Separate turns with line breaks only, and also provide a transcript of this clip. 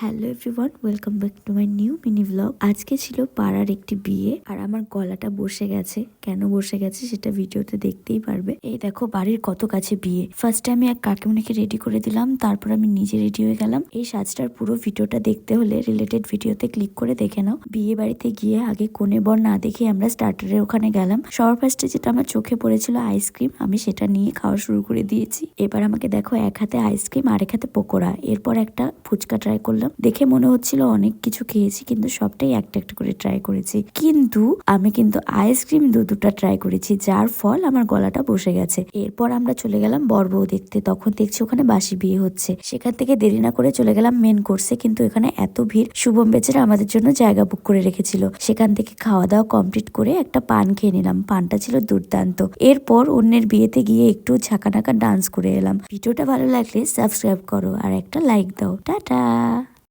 Hello everyone, welcome back to my new mini blog. আজকে ছিল পাড়ার একটি বিয়ে আর আমার গলাটা বসে গেছে। কেন বসে গেছে সেটা ভিডিওতে দেখতেই পারবে। এই দেখো বাড়ির কত কাছে বিয়ে। ফার্স্টে আমি এক কাকিমণিকে রেডি করে দিলাম, তারপর আমি নিজে রেডি হয়ে গেলাম। এই সাজটার পুরো ভিডিওটা দেখতে হলে রিলেটেড ভিডিওতে ক্লিক করে দেখে নাও। বিয়ে বাড়িতে গিয়ে আগে কনে বর না দেখে আমরা স্টার্টারের ওখানে গেলাম। সবার ফার্স্টে যেটা আমার চোখে পড়েছিল আইসক্রিম, আমি সেটা নিয়ে খাওয়া শুরু করে দিয়েছি। এবার আমাকে দেখো এক হাতে আইসক্রিম আর এক হাতে পকোড়া, এরপর একটা ফুচকা ট্রাই করলাম। দেখে মনে হচ্ছিল অনেক কিছু খেয়েছি, কিন্তু সবটাই একটা একটা করে ট্রাই করেছি। কিন্তু আমি আইসক্রিম দুটা ট্রাই করেছি, যার ফল আমার গলাটা বসে গেছে। এরপর আমরা চলে গেলাম বর বউ দেখতে। তখন দেখছি ওখানে বাসি বিয়ে হচ্ছে। সেখান থেকে দেরি না করে চলে গেলাম মেন কোর্সে। কিন্তু এখানে এত ভিড়, শুভম বেচারা আমাদের জন্য জায়গা বুক করে রেখেছিল। সেখান থেকে খাওয়া দাওয়া কমপ্লিট করে একটা পান খেয়ে নিলাম। পানটা ছিল দুর্দান্ত। এরপর অন্যের বিয়েতে গিয়ে একটু ঝাঁকানাকা ডান্স করে এলাম। ভিডিওটা ভালো লাগলে সাবস্ক্রাইব করো আর একটা লাইক দাও। টাটা।